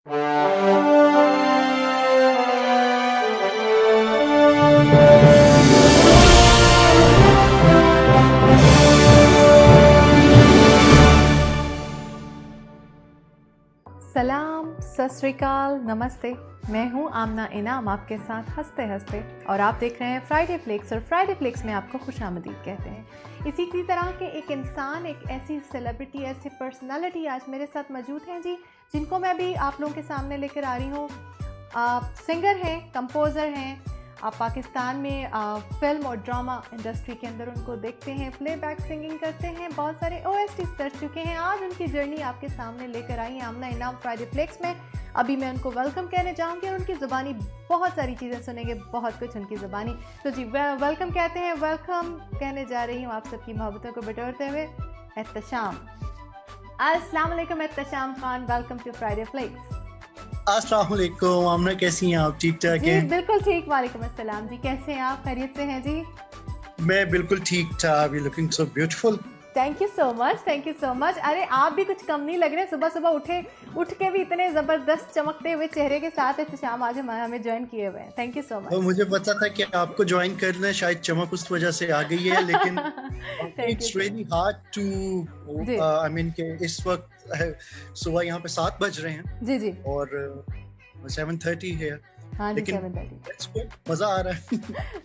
सलाम, सत श्री अकाल, नमस्ते। मैं हूं आमना इनाम आपके साथ हंसते हंसते और आप देख रहे हैं फ्राइडे फ्लिक्स और फ्राइडे फ्लिक्स में आपको खुशामदीद कहते हैं। इसी की तरह के एक इंसान, एक ऐसी सेलिब्रिटी, ऐसी पर्सनालिटी आज मेरे साथ मौजूद हैं जी, जिनको मैं भी आप लोगों के सामने लेकर आ रही हूँ। सिंगर हैं, कंपोज़र हैं। आप पाकिस्तान में फिल्म और ड्रामा इंडस्ट्री के अंदर उनको देखते हैं, प्लेबैक सिंगिंग करते हैं, बहुत सारे OSTs कर चुके हैं। आज उनकी जर्नी आपके सामने लेकर आई हैं आमना इनाम फ्राइडे फ्लिक्स में। अभी मैं उनको वेलकम कहने चाहूँगी और उनकी ज़ुबानी बहुत सारी चीज़ें सुनेंगे, बहुत कुछ उनकी ज़ुबानी। तो जी वेलकम कहते हैं, वेलकम कहने जा रही हूँ आप सबकी मोहब्बतों को बटोरते हुए एहतशाम। अस्सलाम वालेकुम Ehtesham Khan, welcome to Friday Flix. अस्सलाम वालेकुम, आमना कैसी हैं आप? ठीक ठाक हैं? जी बिल्कुल ठीक, वालेकुम अस्सलाम जी, कैसे हैं आप? खैरियत से हैं जी? मैं बिल्कुल ठीक ठाक। You looking so beautiful. Thank you so much, thank you so much. अरे आप भी कुछ कम नहीं लग रहे, सुबह सुबह उठ के भी इतने ज़बरदस्त चमकते हुए चेहरे के साथ एहतशाम आज हमें ज्वाइन किए हुए हैं। Thank you so much. तो मुझे पता था कि आपको ज्वाइन करना है, शायद चमक उस वजह से आ गई है, लेकिन it's really hard to I mean के इस वक्त सुबह यहाँ पे 7 बज रहे हैं जी जी और 7:30 है। हाँ जी, लेकिन 7:30 मजा आ रहा है।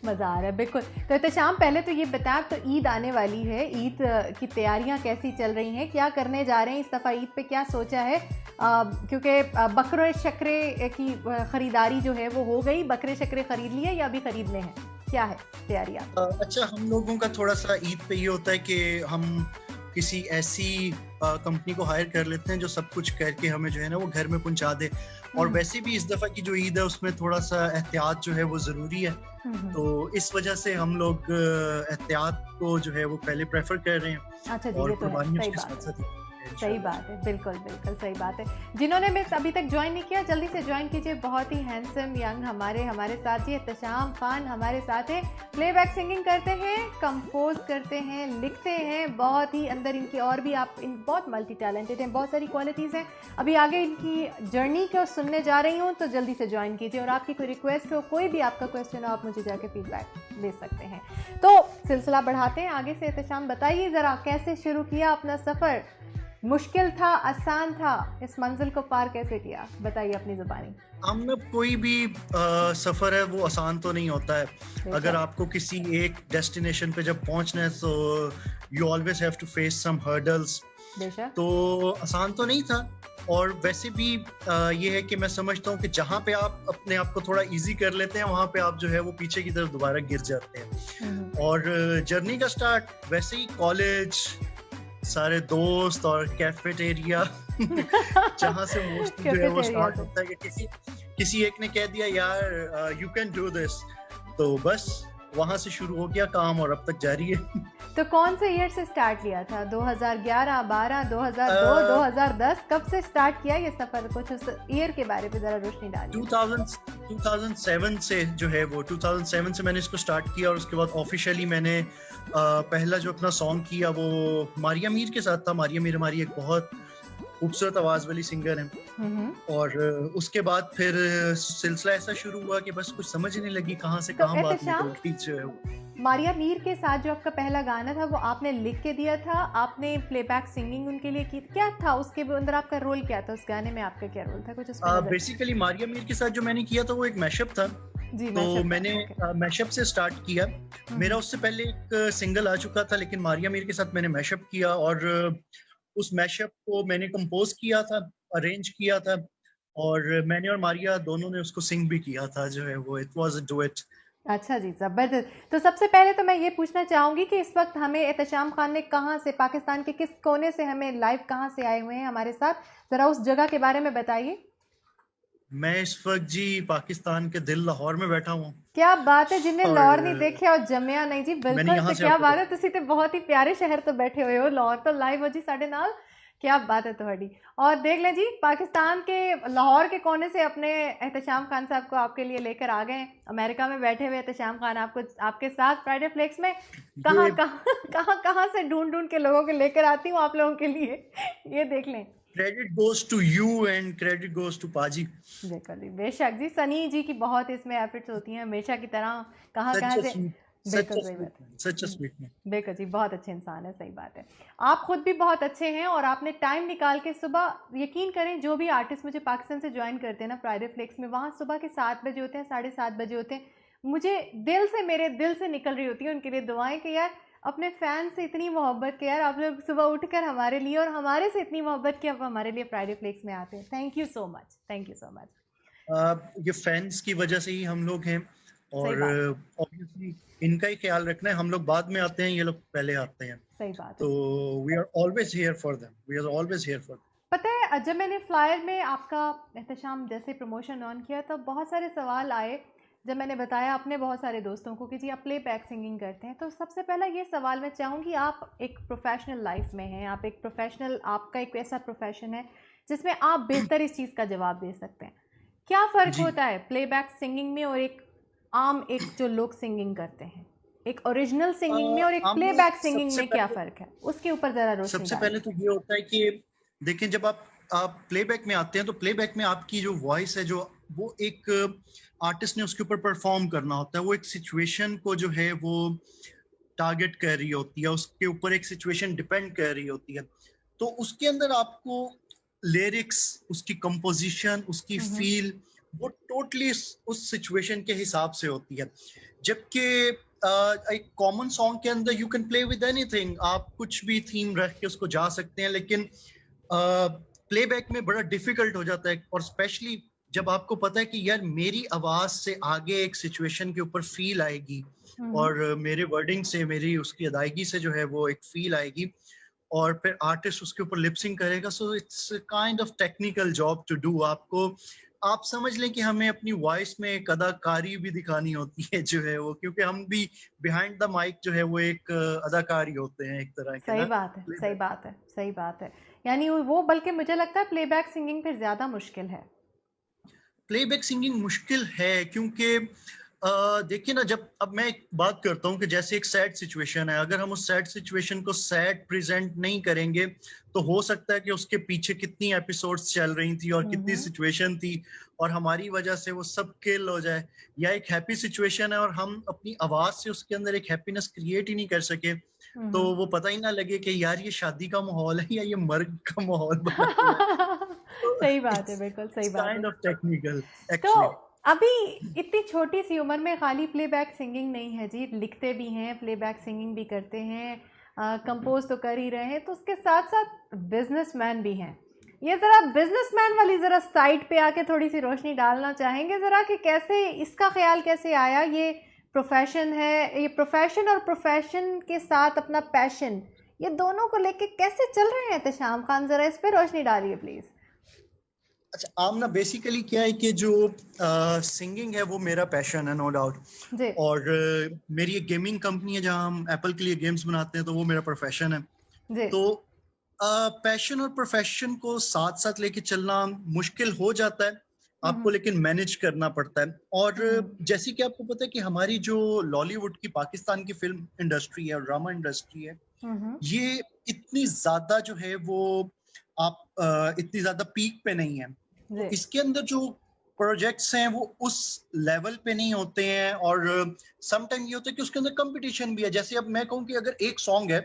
मज़ा आ रहा है बिल्कुल। तो एहतशाम पहले तो ये बताएं, तो ईद आने वाली है, ईद की तैयारियां कैसी चल रही हैं, क्या करने जा रहे हैं इस दफ़ा ईद पे, क्या सोचा है? क्योंकि बकरे शकरे की ख़रीदारी जो है वो हो गई, बकरे शकरे ख़रीद लिए या अभी ख़रीदने हैं, क्या है तैयारियां? अच्छा, हम लोगों का थोड़ा सा ईद पे ये होता है कि हम किसी ऐसी कंपनी को हायर कर लेते हैं जो सब कुछ करके हमें जो है ना वो घर में पहुंचा दे। और वैसे भी इस दफा की जो ईद है उसमें थोड़ा सा एहतियात जो है वो जरूरी है, तो इस वजह से हम लोग एहतियात को जो है वो पहले प्रेफर कर रहे हैं। अच्छा जी, और ये तो है, सही बात है, सही बात है, बिल्कुल बिल्कुल सही बात है। जिन्होंने मैं अभी तक ज्वाइन नहीं किया, जल्दी से ज्वाइन कीजिए। बहुत ही हैंडसम यंग हमारे साथ जी एहतशाम खान हमारे साथ हैं। प्लेबैक सिंगिंग करते हैं, कंपोज करते हैं, लिखते हैं, बहुत ही अंदर इनकी और भी बहुत मल्टी टैलेंटेड हैं, बहुत सारी क्वालिटीज़ हैं। अभी आगे इनकी जर्नी को सुनने जा रही हूँ, तो जल्दी से ज्वाइन कीजिए। और आपकी कोई रिक्वेस्ट हो, कोई भी आपका क्वेश्चन हो, आप मुझे जाके फीडबैक दे सकते हैं। तो सिलसिला बढ़ाते हैं आगे से। एहतशाम बताइए ज़रा, कैसे शुरू किया अपना सफ़र? मुश्किल था, आसान था, इस मंजिल को पार कैसे किया? बताइए अपनी ज़ुबानी। हमने कोई भी सफर है वो आसान तो नहीं होता है। अगर आपको किसी एक डेस्टिनेशन पे जब पहुंचना है तो you always have to face some hurdles. तो आसान तो नहीं था। और वैसे भी ये है कि मैं समझता हूँ कि जहाँ पे आप अपने आप को थोड़ा इजी कर लेते हैं वहाँ पे आप जो है वो पीछे की तरफ दोबारा गिर जाते हैं। और जर्नी का स्टार्ट वैसे ही कॉलेज, सारे दोस्त और कैफेटेरिया जहाँ से मोस्टली जो है वो स्टार्ट होता है कि किसी एक ने कह दिया यार यू कैन डू दिस, तो बस वहाँ से शुरू हो गया काम और अब तक जारी है। तो कौन से ईयर से स्टार्ट किया था? 2011, 12, 2002, 2010, कब से स्टार्ट किया ये सफर? कुछ उस ईयर के बारे में जरा रोशनी डालिए। 2007 से जो है वो 2007 से मैंने इसको स्टार्ट किया और उसके बाद ऑफिशियली मैंने पहला जो अपना सॉन्ग किया वो मारिया मीर के साथ था। मारिया मीर हमारी एक बहुत खूबसूरत आवाज वाली सिंगर है। और उसके बाद फिर सिलसिला ऐसा शुरू हुआ कि बस कुछ समझ ही नहीं लगी कहाँ से कहाँ बात निकल गई जो है। मारिया मीर के साथ जो आपका पहला गाना था वो आपने लिख के दिया था, आपने प्लेबैक सिंगिंग उनके लिए की, क्या था उसके अंदर आपका रोल? क्या था उस गाने में, आपका क्या रोल था? कुछ बेसिकली मारिया मीर के साथ जो मैंने किया था वो एक मैशअप था। तो मैंने मैशअप से स्टार्ट किया। मेरा उससे पहले एक सिंगल आ चुका था, लेकिन मारिया मीर के साथ मैंने मैशअप किया और उस मैशअप को मैंने कंपोज किया था, अरेंज किया था और मैंने और मारिया दोनों ने उसको सिंग भी किया था जो है वो। It was a duet. अच्छा जी, ज़बरदस्त। तो सबसे पहले तो मैं ये पूछना चाहूँगी कि इस वक्त हमें एहतशाम खान ने कहाँ से, पाकिस्तान के किस कोने से हमें लाइव कहाँ से आए हुए हैं हमारे साथ, ज़रा उस जगह के बारे में बताइए। मैं इस वक्त जी पाकिस्तान के दिल लाहौर में बैठा हूँ। क्या बात है, जिन्हें लाहौर नहीं देखे और जमिया नहीं जी, बिल्कुल। तो क्या बात है, तुसी तो बहुत ही प्यारे शहर तो बैठे हुए हो, लाहौर तो लाइव हो जी साढ़े नाल। क्या बात है तुम्हारी। और देख लें जी, पाकिस्तान के लाहौर के कोने से अपने एहतशाम खान साहब को आपके लिए लेकर आ गए। अमेरिका में बैठे हुए एहतशाम खान आपको आपके साथ फ्राइडे फ्लेक्स में कहाँ कहाँ से ढूंढ के लोगों को लेकर आती हूँ आप लोगों के लिए। ये देख लें, credit goes to you and credit goes to paaji. बिल्कुल बेशक जी, सनी जी की बहुत इसमें एफर्ट्स होती हैं हमेशा की तरह, कहाँ से। बिल्कुल सही बात, सच स्वीट मैन। बिल्कुल जी, बहुत अच्छे इंसान है, सही बात है। आप खुद भी बहुत अच्छे हैं और आपने टाइम निकाल के सुबह, यकीन करें जो भी आर्टिस्ट मुझे पाकिस्तान से ज्वाइन करते हैं ना फ्राइडे फ्लेक्स में, वहाँ सुबह के 7 बजे होते हैं, 7:30 बजे होते हैं, मुझे मेरे दिल से निकल रही होती है उनके लिए दुआएं कि यार अपने फैन से इतनी मोहब्बत के, यार आप लोग सुबह उठकर हमारे लिए और हमारे से इतनी मोहब्बत की आप हमारे लिए फ्राइडे फ्लेक्स में आते हैं। Thank you so much, thank you so much. ये फैंस की वजह से ही हम लोग हैं और ऑब्वियसली इनका ही ख्याल रखना है। हम लोग बाद में आते हैं, ये लोग पहले आते हैं। सही बात है। तो we are always here for them, we are always here for. पता है जब मैंने फ्लायर में आपका एहतशाम जैसे प्रमोशन ऑन किया तो बहुत सारे सवाल आए, जब मैंने बताया अपने बहुत सारे दोस्तों को कि जी आप प्लेबैक सिंगिंग करते हैं, तो सबसे पहला ये सवाल मैं चाहूँगी, आप एक प्रोफेशनल लाइफ में हैं, आप एक प्रोफेशनल, आपका एक ऐसा प्रोफेशन है जिसमें आप बेहतर इस चीज़ का जवाब दे सकते हैं। क्या फ़र्क होता है प्लेबैक सिंगिंग में और एक आम एक जो लोग सिंगिंग करते हैं, एक ओरिजिनल सिंगिंग में और एक प्लेबैक सिंगिंग में क्या फ़र्क है, उसके ऊपर ज़रा रोशनी सबसे डालें। पहले तो ये होता है कि देखिए जब आप प्लेबैक में आते हैं तो प्लेबैक में आपकी जो वॉइस है, जो वो एक आर्टिस्ट ने उसके ऊपर परफॉर्म करना होता है, वो एक सिचुएशन को जो है वो टारगेट कर रही होती है, उसके ऊपर एक सिचुएशन डिपेंड कर रही होती है। तो उसके अंदर आपको लिरिक्स, उसकी कंपोजिशन, उसकी फील, वो टोटली उस सिचुएशन के हिसाब से होती है। जबकि एक कॉमन सॉन्ग के अंदर you can play with anything, आप कुछ भी थीम रख के उसको जा सकते हैं, लेकिन प्लेबैक में बड़ा डिफिकल्ट हो जाता है। और स्पेशली जब आपको पता है कि यार मेरी आवाज से आगे एक सिचुएशन के ऊपर फील आएगी और मेरे वर्डिंग से, मेरी उसकी अदायगी से जो है वो एक फील आएगी और फिर आर्टिस्ट उसके ऊपर लिपसिंग करेगा। So it's kind of technical job to do. आपको आप समझ लें कि हमें अपनी वॉइस में एक अदाकारी भी दिखानी होती है जो है वो, क्योंकि हम भी बिहाइंड द माइक जो है वो एक अदाकारी होते हैं एक तरह के सही ना। बात है, सही बात है, सही बात है। यानी वो बल्कि मुझे लगता है प्लेबैक सिंगिंग फिर ज़्यादा मुश्किल है। प्लेबैक सिंगिंग मुश्किल है क्योंकि देखिए ना, जब अब मैं एक बात करता हूँ कि जैसे एक सैड सिचुएशन है, अगर हम उस सैड सिचुएशन को सैड प्रेजेंट नहीं करेंगे तो हो सकता है कि उसके पीछे कितनी एपिसोड्स चल रही थी और कितनी सिचुएशन थी और हमारी वजह से वो सब किल हो जाए। या एक हैप्पी सिचुएशन है और हम अपनी आवाज से उसके अंदर एक हैप्पीनेस क्रिएट ही नहीं कर सके, तो वो पता ही ना लगे कि यार ये शादी का माहौल है या ये मर्ग का माहौल बना हुआ है। सही बात है, बिल्कुल सही बात है। काइंड ऑफ टेक्निकल तो एक्चुअली। अभी इतनी छोटी सी उम्र में खाली प्लेबैक सिंगिंग नहीं है जी, लिखते भी हैं, प्लेबैक सिंगिंग भी करते हैं, कंपोज तो कर ही रहे हैं, तो उसके साथ साथ बिजनेसमैन भी हैं। ये ज़रा बिजनेसमैन वाली ज़रा साइड पे आके थोड़ी सी रोशनी डालना चाहेंगे ज़रा कि कैसे इसका ख्याल कैसे आया, ये प्रोफेशन है, ये प्रोफेशन और प्रोफेशन के साथ अपना पैशन, ये दोनों को लेके कैसे चल रहे हैं एहतशाम खान, ज़रा इस पर रोशनी डालिए प्लीज़। अच्छा आमना, बेसिकली क्या है कि जो सिंगिंग है वो मेरा पैशन है, नो डाउट। और मेरी एक गेमिंग कंपनी है जहां हम एप्पल के लिए गेम्स बनाते हैं, तो वो मेरा प्रोफेशन है। तो पैशन और प्रोफेशन को साथ साथ लेके चलना मुश्किल हो जाता है आपको, लेकिन मैनेज करना पड़ता है। और जैसे कि आपको पता है कि हमारी जो लॉलीवुड की, पाकिस्तान की फिल्म इंडस्ट्री है और ड्रामा इंडस्ट्री है, ये इतनी ज्यादा जो है वो आप इतनी ज्यादा पीक पे नहीं है। तो इसके अंदर जो प्रोजेक्ट्स हैं वो उस लेवल पे नहीं होते हैं और सम टाइम ये होता है कि उसके अंदर कंपटीशन भी है। जैसे अब मैं कहूँ कि अगर एक सॉन्ग है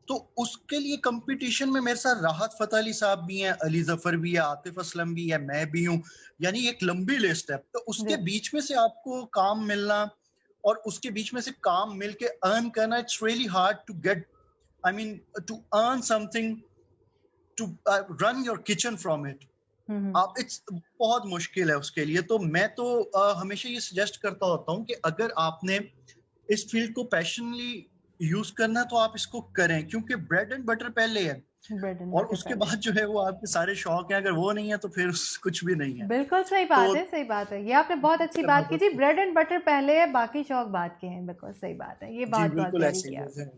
तो उसके लिए कंपटीशन में मेरे साथ राहत फतेह अली साहब भी हैं, अली जफर भी है, आतिफ असलम भी है, मैं भी हूँ, यानी एक लंबी लिस्ट है। तो उसके बीच में से आपको काम मिलना और उसके बीच में से काम मिल के अर्न करना, it's really hard to get, I mean to earn something, to run your kitchen from it. आप इट्स बहुत मुश्किल है उसके लिए। तो मैं तो हमेशा ये सजेस्ट करता होता हूँ कि अगर आपने इस फील्ड को पैशनली यूज करना तो आप इसको करें, क्योंकि ब्रेड एंड बटर पहले है और उसके बाद जो है वो आपके सारे शौक हैं, अगर वो नहीं है तो फिर कुछ भी नहीं है। बिल्कुल सही बात है, सही बात है, ये आपने बहुत अच्छी बात की जी, ब्रेड एंड बटर पहले है, बाकी शौक बाद के हैं। बिल्कुल सही बात है, ये बात बहुत प्यारी किया।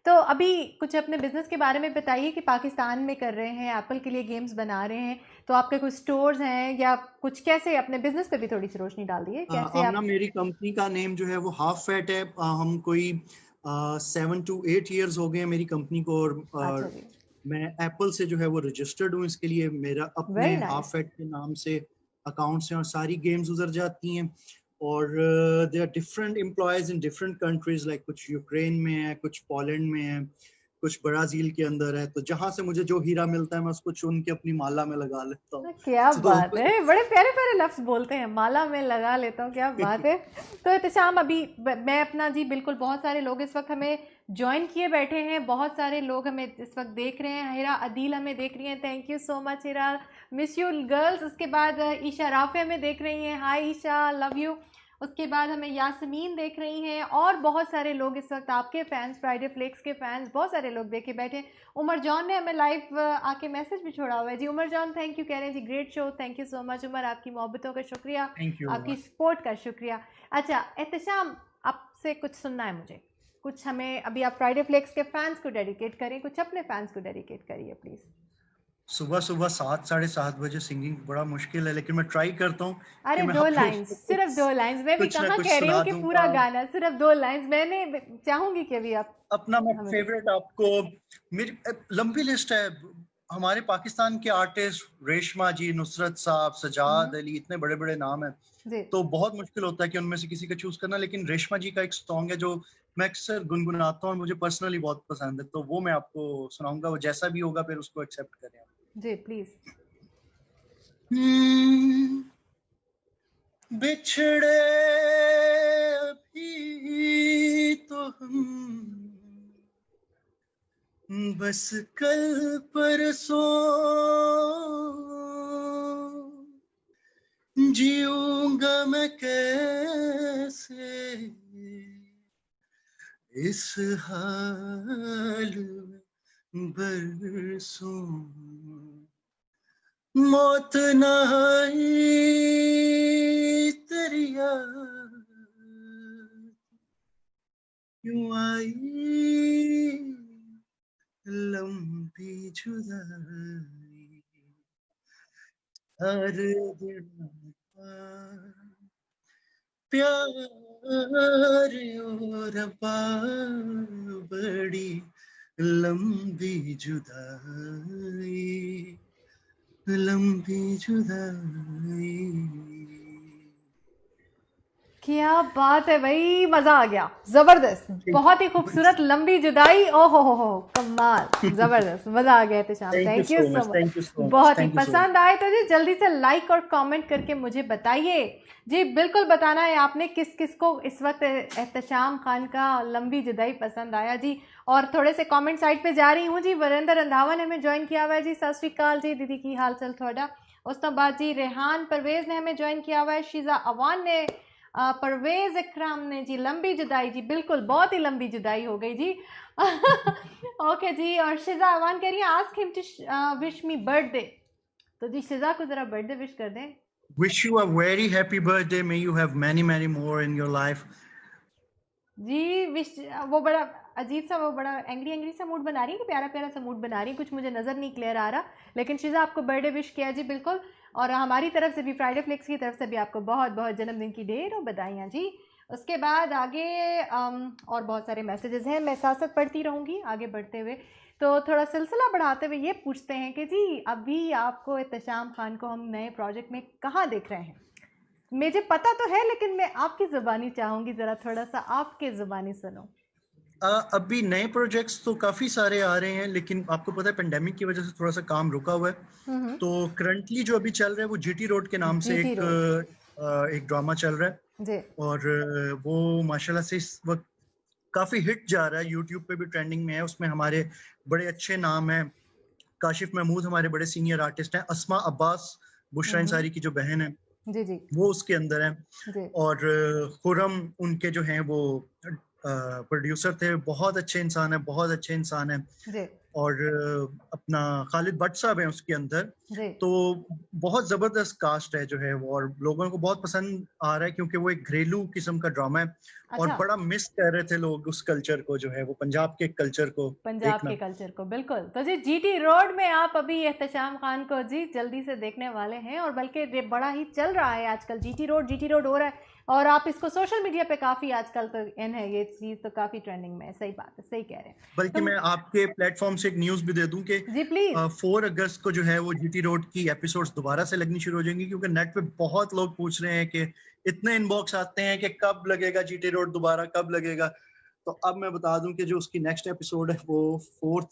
तो अभी कुछ अपने बिजनेस के बारे में बताइए कि पाकिस्तान में कर रहे हैं, एप्पल के लिए गेम्स बना रहे हैं, तो आपके कुछ स्टोर्स हैं या कुछ, कैसे अपने बिजनेस पे भी थोड़ी सी रोशनी डाल दिए कैसे आप? मेरी कंपनी का नेम जो है वो हाफ फैट है। हम कोई 7 to 8 years हो गए मेरी कंपनी को और मैं एप्पल से जो है वो रजिस्टर्ड हूँ इसके लिए, मेरा अपने हाफेट के नाम से अकाउंट्स हैं और सारी गेम्स उधर जाती हैं। और they are different employees in different countries, like कुछ यूक्रेन में है, कुछ पोलैंड में है, कुछ ब्राजील के अंदर है। तो जहां से मुझे जो हीरा मिलता है मैं उसको चुन के अपनी माला में लगा लेता हूँ। क्या बात है, बड़े प्यारे प्यारे लफ्ज बोलते हैं, माला में लगा लेता हूँ, क्या बात है। तो एहतशाम, अभी मैं अपना जी बिल्कुल, बहुत सारे लोग इस वक्त हमें ज्वाइन किए बैठे हैं, बहुत सारे लोग हमें इस वक्त देख रहे हैं। हिरा अदील हमें देख रही हैं, thank you so much Hira, miss you girls. उसके बाद ईशा राफे हमें देख रही हैं, हाय ईशा, लव यू। उसके बाद हमें यास्मीन देख रही हैं, और बहुत सारे लोग इस वक्त आपके फैंस, फ्राइडे फ्लेक्स के फैंस, बहुत सारे लोग देखे बैठे। उमर जॉन ने हमें लाइव आके मैसेज भी छोड़ा हुआ है जी। उमर जॉन थैंक यू कह रहे हैं जी, great show, thank you so much Umar, आपकी मोहब्बतों का शुक्रिया, आपकी सपोर्ट का शुक्रिया। अच्छा एहतशाम, आपसे कुछ सुनना है मुझे, कुछ हमें अभी आप फ्राइडे फ्लेक्स के फैंस को डेडिकेट करें, कुछ अपने फैंस को डेडिकेट करिए प्लीज। सुबह सुबह 7 साढ़े 7 बजे सिंगिंग बड़ा मुश्किल है, लेकिन मैं ट्राई करता हूँ। अरे 2 लाइन्स, सिर्फ 2 लाइन्स, मैं भी कहाँ कह रही हूँ कि पूरा गाना, सिर्फ 2 लाइन्स। मैंने चाहूंगी कि अभी आप अपना मैं फेवरेट आपको, मेरी लंबी लिस्ट है। हमारे पाकिस्तान के आर्टिस्ट रेशमा जी, नुसरत साहब, सजाद अली, इतने बड़े बड़े नाम हैं, तो बहुत मुश्किल होता है कि उनमें से किसी का चूज करना। लेकिन रेशमा जी का एक सॉन्ग है जो मैं अक्सर गुनगुनाता हूँ और मुझे पर्सनली बहुत पसंद है, तो वो मैं आपको सुनाऊंगा। वो जैसा भी होगा फिर उसको एक्सेप्ट करें जी प्लीज। बिछड़े अभी तो हम बस कल परसों, जीऊंगा मैं कैसे इस हाल में बरसों, मौत न आई तेरी याद क्यों आई, लंबी जुदाई हर दिन प्यार और बड़ी लंबी जुदाई, लंबी जुदाई। क्या बात है भाई, मजा आ गया, जबरदस्त, बहुत ही खूबसूरत, लंबी जुदाई, ओहो कमाल, जबरदस्त, मजा आ गया Ehtesham, thank you so much, बहुत ही पसंद आए तो जी जल्दी से लाइक और कमेंट करके मुझे बताइए जी, बिल्कुल बताना है आपने किस किस को इस वक्त एहतशाम खान का लंबी जुदाई पसंद आया जी। और थोड़े से कमेंट साइड पे जा रही हूँ जी, वरिंदर रंधावा ने हमें ज्वाइन किया हुआ है जी, सत श्री अकाल जी दीदी, की हाल चाल थोड़ा। उस तो बाद जी रेहान परवेज ने हमें ज्वाइन किया हुआ है, शीजा अवान ने, परवेज इकराम ने जी, लंबी जुदाई जी, बिल्कुल बहुत ही लंबी जुदाई हो गई जी। ओके जी, और शिजा अवान कह रही है ask him to wish me birthday, तो जी शिजा को जरा बर्थडे विश कर दें। Wish you a very happy birthday, may you have many more in your life. जी विश, वो बड़ा अजीब सा, वो बड़ा एंग्री सा मूड बना रही है कि प्यारा प्यारा सा मूड बना रही है, कुछ मुझे नज़र नहीं क्लियर आ रहा, लेकिन शिजा आपको बर्थडे विश किया जी बिल्कुल, और हमारी तरफ से भी, फ्राइडे फ्लेक्स की तरफ से भी आपको बहुत बहुत जन्मदिन की ढेरों बधाइयाँ जी। उसके बाद आगे और बहुत सारे मैसेजेस हैं, मैं साथ साथ पढ़ती रहूँगी आगे बढ़ते हुए। तो थोड़ा सिलसिला बढ़ाते हुए ये पूछते हैं कि जी अभी आपको एहतशाम खान को हम नए प्रोजेक्ट में कहाँ देख रहे हैं? मुझे पता तो है, लेकिन मैं आपकी ज़ुबानी चाहूँगी, ज़रा थोड़ा सा आपके ज़ुबानी सुनो। अभी नए प्रोजेक्ट्स तो काफ़ी सारे आ रहे हैं, लेकिन आपको पता है पेंडेमिक की वजह से थोड़ा सा काम रुका हुआ है। तो करंटली जो अभी चल रहा है वो जीटी रोड के नाम से एक ड्रामा चल रहा है, और वो माशाल्लाह से इस वक्त काफ़ी हिट जा रहा है, यूट्यूब पे भी ट्रेंडिंग में है। उसमें हमारे बड़े अच्छे नाम हैं, काशिफ महमूद हमारे बड़े सीनियर आर्टिस्ट हैं, अस्मा अब्बास बुशरा अंसारी की जो बहन है जी जी, वो उसके अंदर है, और खुरम उनके जो हैं वो प्रोड्यूसर थे, बहुत अच्छे इंसान है, बहुत अच्छे इंसान है। और अपना खालिद भट्ट साहब हैं उसके अंदर, तो बहुत ज़बरदस्त कास्ट है जो है वो, और लोगों को बहुत पसंद आ रहा है क्योंकि वो एक घरेलू किस्म का ड्रामा है और बड़ा मिस कर रहे थे लोग उस कल्चर को, जो है वो पंजाब के कल्चर को, पंजाब के कल्चर को। बिल्कुल। तो जी जीटी रोड में आप अभी एहतशाम खान को जी जल्दी से देखने वाले हैं, और बल्कि बड़ा ही चल रहा है आजकल जीटी रोड हो रहा है, और आप इसको सोशल मीडिया पे काफी आजकल तो इन है, ये चीज तो काफी ट्रेंडिंग में है। सही बात है, सही कह रहे हैं। बल्कि मैं आपके प्लेटफॉर्म से एक न्यूज भी दे दूं कि जी प्लीज 4 अगस्त को जो है वो जीटी रोड की एपिसोड्स दोबारा से लगनी शुरू हो जाएंगी, क्योंकि नेट पे बहुत लोग पूछ रहे हैं कि इतने इनबॉक्स आते हैं कि कब लगेगा जीटी रोड दोबारा, कब लगेगा। तो अब मैं बता दूं कि जो उसकी नेक्स्ट एपिसोड है वो 4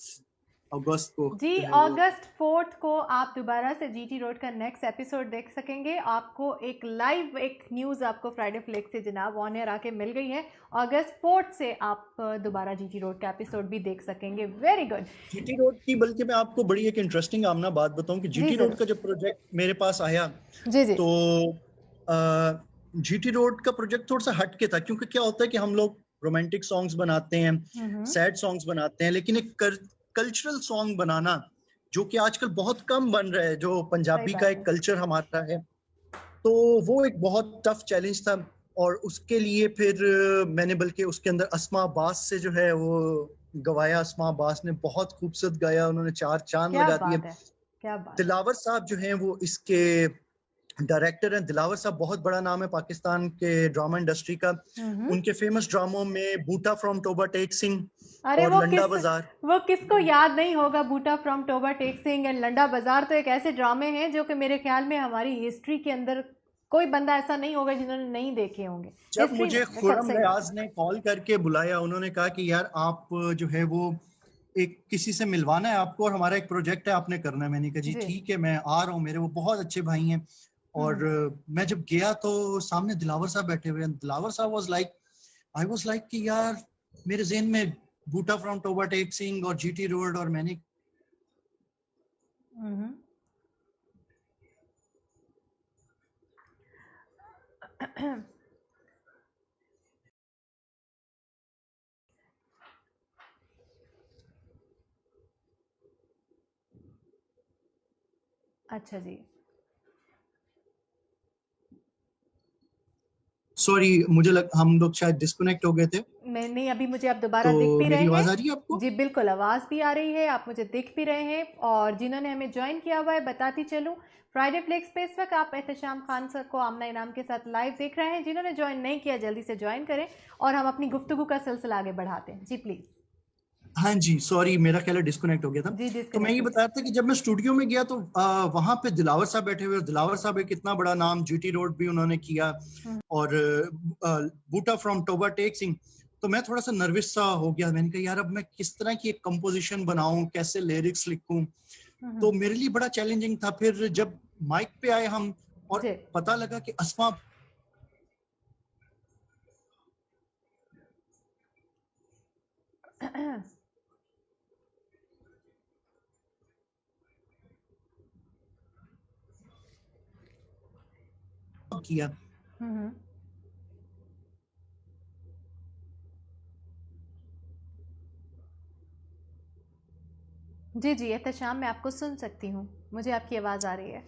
अगस्त को जी, अगस्त 4 को आप दोबारा से जीटी रोड का नेक्स्ट एपिसोड देख सकेंगे। आपको एक लाइव एक न्यूज़ आपको फ्राइडे फ्लिक्स से जनाब ऑन एयर आके मिल गई है। अगस्त 4 से आप दोबारा जीटी रोड का एपिसोड भी देख सकेंगे। Very good. जीटी रोड की, बल्कि मैं आपको बड़ी एक इंटरेस्टिंग आमना बात बताऊं कि जीटी रोड का जब प्रोजेक्ट मेरे पास आया जी जी, तो जीटी रोड का प्रोजेक्ट थोड़ा सा हटके था, क्योंकि क्या होता है कि हम लोग रोमांटिक सॉन्ग्स बनाते हैं, सैड सॉन्ग्स बनाते हैं, लेकिन एक कल्चरल सॉन्ग बनाना जो कि आजकल बहुत कम बन रहा है, जो पंजाबी का एक कल्चर हमारा है, तो वो एक बहुत टफ चैलेंज था। और उसके लिए फिर मैंने बल्कि उसके अंदर अस्मा अब्बास से जो है वो गवाया। अस्मा अब्बास ने बहुत खूबसूरत गाया, उन्होंने 4 चांद लगा दिए। क्या बात। दिलावर साहब जो हैं वो इसके डायरेक्टर हैं। दिलावर साहब बहुत बड़ा नाम है पाकिस्तान के ड्रामा इंडस्ट्री का। उनके फेमस ड्रामों में बूटा फ्रॉम टोबा टेक सिंह और लंडा बाजार, वो किसको याद नहीं होगा। बूटा फ्रॉम टोबा टेक सिंह एंड लंडा बाजार तो एक ऐसे ड्रामे हैं जो कि मेरे ख्याल में हमारी हिस्ट्री के अंदर कोई बंदा ऐसा नहीं होगा जिन्होंने नहीं देखे होंगे। जब मुझे खुर्रम रियाज ने कॉल करके बुलाया, उन्होंने कहा कि यार आप जो है वो एक किसी से मिलवाना है आपको और हमारा एक प्रोजेक्ट है, आपने करना है। मैंने कहा जी ठीक है, मैं आ रहा हूँ। मेरे वो बहुत अच्छे भाई हैं। और मैं जब गया तो सामने दिलावर साहब बैठे हुए हैं। दिलावर साहब आई वाज लाइक कि यार मेरे ज़हन में बूटा फ्रॉम टोबा टेक सिंह और जीटी रोड, और मैंने अच्छा जी, सॉरी, मुझे हम लोग शायद डिस्कनेक्ट हो गए थे। नहीं, अभी मुझे आप दोबारा तो दिख भी रहे हैं। आवाज आ रही है आपको? जी बिल्कुल, आवाज़ भी आ रही है, आप मुझे दिख भी रहे हैं। और जिन्होंने हमें ज्वाइन किया हुआ है बताती चलूँ, फ्राइडे फ्लिक्स पे इस वक्त आप एहतशाम खान सर को आमना इनाम के साथ लाइव देख रहे हैं। जिन्होंने ज्वाइन नहीं किया जल्दी से ज्वाइन करें और हम अपनी गुफ्तगू का सिलसिला आगे बढ़ाते हैं। जी प्लीज। हाँ जी, सॉरी, मेरा ख्याल है डिस्कनेक्ट हो गया था। तो मैं ये बताया था कि जब मैं स्टूडियो में गया तो वहां पे दिलावर साहब बैठे हुए। दिलावर साहब एक इतना बड़ा नाम, जीटी रोड भी उन्होंने किया और बूटा फ्रॉम टोबा टेक सिंह। तो मैं थोड़ा सा नर्वस सा हो गया। मैंने कहा यार अब मैं किस तरह की एक कंपोजिशन बनाऊं, कैसे लिरिक्स लिखूं। तो मेरे लिए बड़ा चैलेंजिंग था। फिर जब माइक पे आए हम और पता लगा कि अस्मा किया। जी जी एहतशाम, मैं आपको सुन सकती हूँ, मुझे आपकी आवाज आ रही है।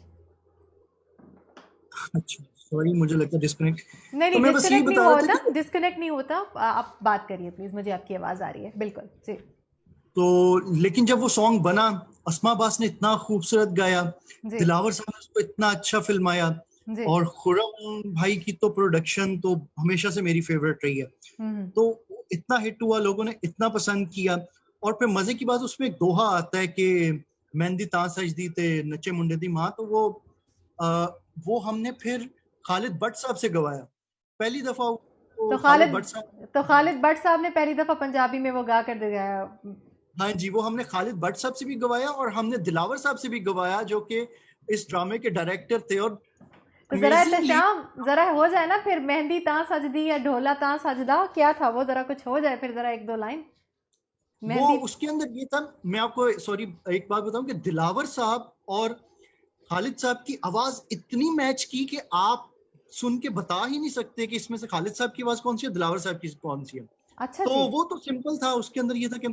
अच्छा सॉरी, मुझे लगता है डिस्कनेक्ट। नहीं तो मैं बस यही बता रहा था कि डिस्कनेक्ट नहीं होता। आप बात करिए प्लीज, मुझे आपकी आवाज आ रही है। बिल्कुल जी। तो लेकिन जब वो सॉन्ग बना, अस्मा अब्बास ने इतना खूबसूरत गाया, दिलावर साहब ने उसको इतना अच्छा फिल्माया, और खुर्रम भाई की तो प्रोडक्शन तो हमेशा से मेरी फेवरेट रही है। तो इतना हिट हुआ, लोगों ने इतना पसंद किया। और फिर मजे की बात, उसमें एक दोहा आता है कि मेहंदी तां सजदी ते नचे मुंडे दी मां। तो वो हमने फिर खालिद भट्ट साहब से गवाया पहली दफा। तो खालिद भट्ट साहब ने पहली दफा पंजाबी में वो गा कर दिखाया। हाँ जी, वो हमने खालिद भट्ट साहब से भी गवाया और हमने दिलावर साहब से भी गवाया, जो कि इस ड्रामे के डायरेक्टर थे। और तो जरा एहतशाम, जरा हो जाए ना फिर, मेहंदी तां सजदी या ढोला तां सजदा, क्या था वो, जरा कुछ हो जाए फिर, जरा एक दो लाइन। वो उसके अंदर ये था, मैं आपको सॉरी एक बात बताऊं कि दिलावर साहब और खालिद साहब की आवाज इतनी मैच की कि आप सुन के बता ही नहीं सकते कि इसमें से खालिद साहब की आवाज कौन सी है, दिलावर साहब की कौन सी है। अच्छा तो वो तो सिंपल था। उसके अंदर ये था कि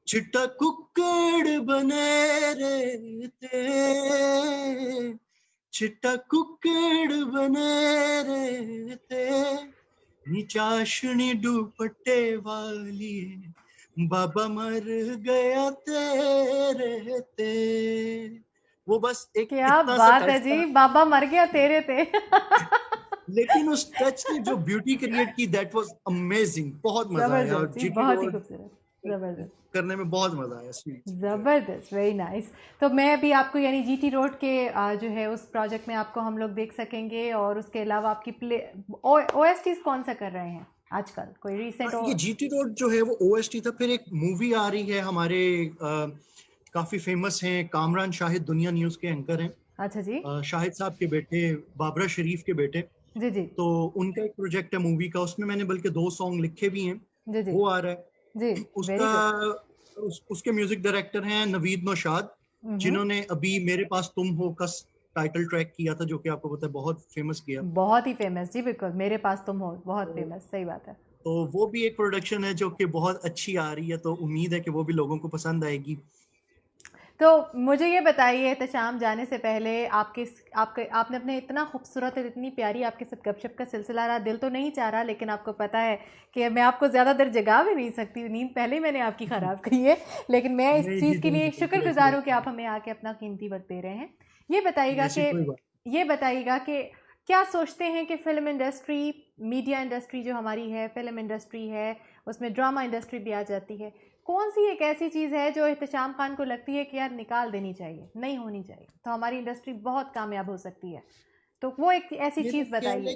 चिट्टा कुक्कड़ बने रहते, चिट्टा कुक्कड़ बने रहते, नी चाशनी दुपट्टे वाली बाबा मर गया तेरे ते। वो बस एक क्या इतना सा बात है टच था, जी, बाबा मर गया तेरे पे। लेकिन उस टच ने जो ब्यूटी क्रिएट की, दैट वाज अमेजिंग। बहुत मजा आया, और जबरदस्त जी, जीटी बहुत ही रोड खूबसूरत, जबरदस्त, करने में बहुत मजा आया। स्वीट जो है। जबरदस्त, वेरी नाइस। तो मैं अभी आपको यानी जीटी रोड के जो है उस प्रोजेक्ट में आपको हम लोग देख सकेंगे, और उसके अलावा आपकी प्ले ओएसटीज कौन सा कर रहे हैं आजकल, कोई हाँ, रिसेंट? ये जीटी रोड जो है वो ओएसटी था। फिर एक मूवी आ रही है, हमारे काफी फेमस हैं कामरान शाहिद, दुनिया न्यूज के एंकर हैं। अच्छा जी। शाहिद साहब के बेटे, बाबरा शरीफ के बेटे। जी जी। तो उनका एक प्रोजेक्ट है मूवी का, उसमें मैंने बल्कि 2 सॉन्ग लिखे भी हैं। जी जी। वो आ रहा जी। है वेरी उसका। गुड। उसके म्यूजिक डायरेक्टर हैं नवीद नौशाद, जिन्होंने अभी मेरे पास तुम हो का टाइटल ट्रैक किया था, जो कि आपको पता है बहुत फेमस किया। बहुत ही फेमस जी, बिल्कुल, मेरे पास तुम हो, बहुत तो, फेमस, सही बात है। तो वो भी एक प्रोडक्शन है जो कि बहुत अच्छी आ रही है, तो उम्मीद है कि वो भी लोगों को पसंद आएगी। तो मुझे ये बताइए एहतशाम, जाने से पहले आपने अपने इतना खूबसूरत और इतनी प्यारी आपके साथ गपशप का सिलसिला रहा, दिल तो नहीं चाह रहा, लेकिन आपको पता है कि मैं आपको ज़्यादा देर जगा भी नहीं सकती, नींद पहले ही मैंने आपकी ख़राब की है, लेकिन मैं इस नहीं जी, चीज़ के लिए बिल्कुल ऐसी शुक्रगुजार बात हूँ कि नहीं आप हमें आके अपना कीमती वक्त दे रहे हैं। ये है। बताइएगा ऐसी कि कोई बात। ये बताइएगा कि क्या सोचते हैं कि फ़िल्म इंडस्ट्री, मीडिया इंडस्ट्री जो हमारी है, फ़िल्म इंडस्ट्री है, उसमें ड्रामा इंडस्ट्री भी आ जाती है, कौन सी एक ऐसी चीज़ है जो एहतशाम खान को लगती है कि यार निकाल देनी चाहिए, नहीं होनी चाहिए, तो हमारी इंडस्ट्री बहुत कामयाब हो सकती है, तो वो एक ऐसी मेरा चीज़ ख्याल है बताइए।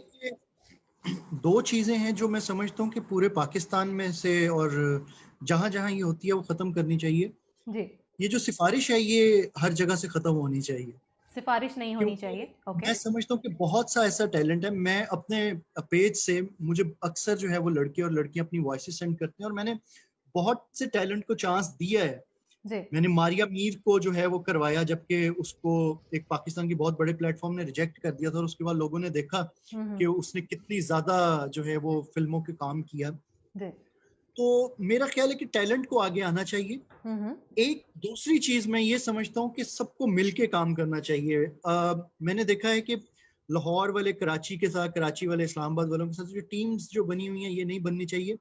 कि 2 चीजें हैं जो मैं समझता हूँ कि पूरे पाकिस्तान में से, और जहां जहां ये होती है वो खत्म करनी चाहिए। जी। ये जो सिफारिश है ये हर जगह से खत्म होनी चाहिए। सिफारिश नहीं होनी क्योंकि चाहिए, ओके। मैं समझता हूँ कि बहुत सा ऐसा टैलेंट है। मैं अपने पेज से, मुझे अक्सर जो है वो लड़के और लड़कियां अपनी वॉइसेस सेंड करते हैं, और मैंने बहुत से टैलेंट को चांस दिया है। जी। मैंने मारिया मीर को जो है वो करवाया, जबकि उसको एक पाकिस्तान की बहुत बड़े प्लेटफॉर्म ने रिजेक्ट कर दिया था, और उसके बाद लोगों ने देखा कि उसने कितनी ज्यादा जो है वो फिल्मों के काम किया। जी। तो मेरा ख्याल है कि टैलेंट को आगे आना चाहिए। एक दूसरी चीज मैं ये समझता हूँ कि सबको मिलके काम करना चाहिए। मैंने देखा है कि लाहौर वाले कराची के साथ, कराची वाले इस्लामाबाद वालों के साथ जो टीम्स जो बनी हुई हैं, ये नहीं बननी चाहिए।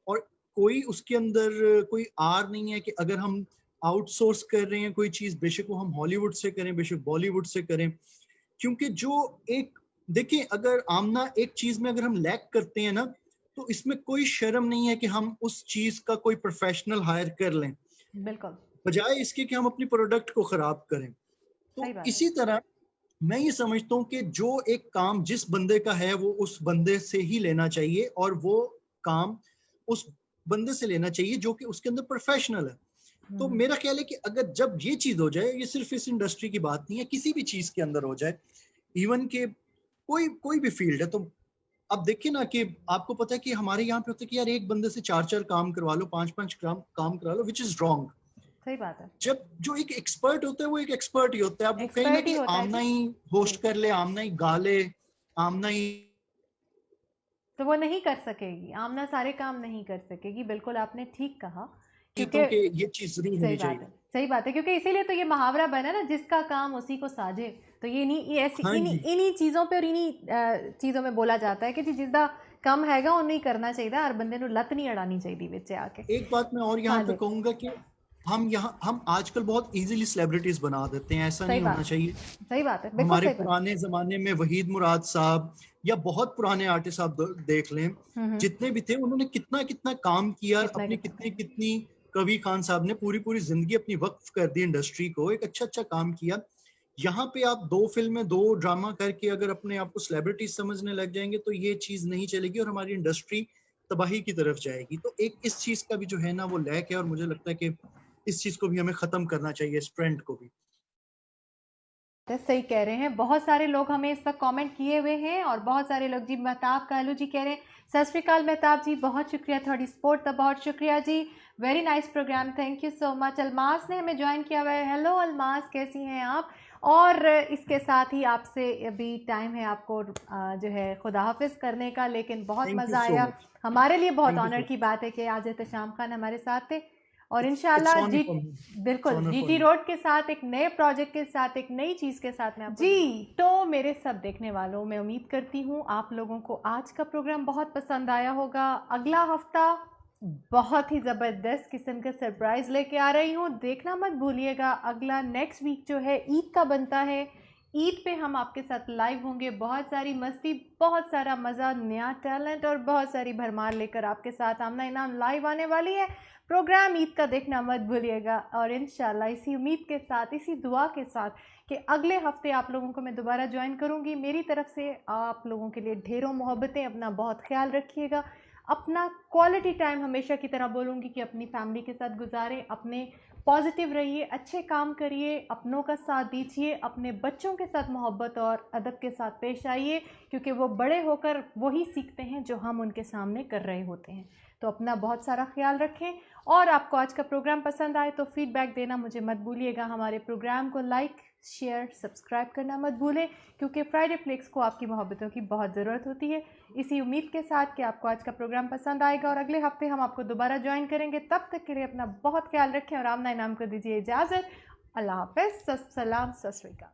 और कोई उसके अंदर कोई आर नहीं है कि अगर हम आउटसोर्स कर रहे हैं कोई चीज, बेशक वो हम हॉलीवुड से करें, बेशक बॉलीवुड से करें। क्योंकि जो एक, देखिए, अगर आमना एक चीज में अगर हम लैक करते हैं ना, तो इसमें कोई शर्म नहीं है कि हम उस चीज का कोई प्रोफेशनल हायर कर लें, बिल्कुल। बजाय इसके कि हम अपनी प्रोडक्ट को खराब करें। सही तो बात है। इसी तरह मैं ये समझता हूँ कि जो एक काम जिस बंदे का है वो उस बंदे से ही लेना चाहिए, और वो काम उस बंदे से लेना चाहिए जो कि उसके अंदर प्रोफेशनल है। तो मेरा ख्याल है कि अगर जब ये चीज हो जाए, ये सिर्फ इस इंडस्ट्री की बात नहीं है, किसी भी चीज के अंदर हो जाए, इवन के कोई कोई भी फील्ड है, तो अब देखिए ना कि आपको पता है कि हमारे यहाँ पे होता है कि यार एक बंदे से 4-4 काम करवा लो, 5-5 काम करा लो, विच इज रॉन्ग। सही बात है। जब जो एक एक्सपर्ट होता है वो एक एक्सपर्ट ही होता है। अब वो कहीं ना एक्सपर्ट ही कहीं होता है आमना जी। ही जी। होस्ट कर ले, आमना ही गा ले, आमना ही तो वो नहीं कर सकेगी, आमना सारे काम नहीं कर सकेगी, बिल्कुल आपने ठीक कहा, कहता हूँ क्योंकि कि ये चीज जरूर सही होनी बात चाहिए। है, सही बात है, क्योंकि इसीलिए तो ये मुहावरा बना ना, जिसका काम उसी को साझे। तो ये नहीं, ये ऐसी हाँ इन्हीं जी। इन्हीं चीज़ों पे और इन्हीं चीज़ों में बोला जाता है कि जी जिसका कम हैगा वो नहीं करना चाहिए, और बंदे ਨੂੰ लत नहीं अड़ानी चाहिए बच्चे आके। एक बात मैं और यहाँ हाँ पे जी। कहूंगा कि हम आजकल बहुत इजीली सेलिब्रिटीज बना देते हैं, ऐसा सही नहीं होना बात, चाहिए। सही बात है, बिल्कुल हमारे सही बात। पुराने जमाने में वहीद मुराद साहब या बहुत पुराने आर्टिस्ट आप देख लें, जितने भी थे, उन्होंने कितना कितना काम किया, कितना अपनी कितना कितनी कितनी, कवि खान साहब ने पूरी पूरी जिंदगी अपनी वक्फ कर दी इंडस्ट्री को, एक अच्छा अच्छा काम किया। यहाँ पे आप 2 फिल्में 2 ड्रामा करके अगर अपने आप को सेलिब्रिटी समझने लग जाएंगे तो ये चीज नहीं चलेगी, और हमारी इंडस्ट्री तबाही की तरफ जाएगी। तो एक इस चीज का भी जो है ना वो लैक है, और मुझे लगता है कि इस चीज को भी हमें खत्म करना चाहिए, इस ट्रेंड को भी। तो सही कह रहे हैं, बहुत सारे लोग हमें इस पर कमेंट किए हुए हैं, और बहुत सारे लोग, जी महताब कालू जी कह रहे हैं, सत श्री अकाल महताब जी, बहुत शुक्रिया थोड़ी सपोर्ट का, बहुत शुक्रिया जी, very nice programme, thank you so much. Almas ने हमें ज्वाइन किया हुआ है, हेलो अलमास, कैसी हैं आप? और इसके साथ ही आपसे अभी टाइम है आपको जो है खुदा हाफिज़ करने का, लेकिन बहुत थैंक यू मज़ा सो आया, मच। हमारे लिए बहुत थैंक यू ऑनर सो की बात है कि आज एहतशाम खान हमारे साथ थे, और इंशाल्लाह It's on ji for me. बिल्कुल It's on for GT me. Road के साथ एक नए प्रोजेक्ट के साथ एक नई चीज़ के साथ मैं जी तो मेरे सब देखने वालों, मैं उम्मीद करती हूँ आप लोगों को आज का प्रोग्राम बहुत पसंद आया होगा। अगला हफ्ता बहुत ही ज़बरदस्त किस्म का सरप्राइज़ लेके आ रही हूँ, देखना मत भूलिएगा। अगला नेक्स्ट वीक जो है ईद का बनता है, ईद पे हम आपके साथ लाइव होंगे। बहुत सारी मस्ती, बहुत सारा मज़ा, नया टैलेंट और बहुत सारी भरमार लेकर आपके साथ आमना इनाम लाइव आने वाली है। प्रोग्राम ईद का देखना मत भूलिएगा और इंशाल्लाह इसी उम्मीद के साथ, इसी दुआ के साथ कि अगले हफ्ते आप लोगों को मैं दोबारा ज्वाइन करूंगी। मेरी तरफ से आप लोगों के लिए ढेरों मोहब्बतें। अपना बहुत ख्याल रखिएगा। अपना क्वालिटी टाइम हमेशा की तरह बोलूँगी कि अपनी फैमिली के साथ गुजारें, अपने पॉजिटिव रहिए, अच्छे काम करिए, अपनों का साथ दीजिए, अपने बच्चों के साथ मोहब्बत और अदब के साथ पेश आइए, क्योंकि वो बड़े होकर वही सीखते हैं जो हम उनके सामने कर रहे होते हैं। तो अपना बहुत सारा ख्याल रखें और आपको आज का प्रोग्राम पसंद आए तो फीडबैक देना मुझे मत भूलिएगा। हमारे प्रोग्राम को लाइक, शेयर, सब्सक्राइब करना मत भूलें, क्योंकि फ्राइडे फ्लिक्स को आपकी मोहब्बतों की बहुत ज़रूरत होती है। इसी उम्मीद के साथ कि आपको आज का प्रोग्राम पसंद आएगा और अगले हफ्ते हम आपको दोबारा ज्वाइन करेंगे। तब तक के लिए अपना बहुत ख्याल रखें और आमना इनाम को दीजिए इजाज़त। अल्लाह हाफ़िज़, सलाम, सत श्री अकाल।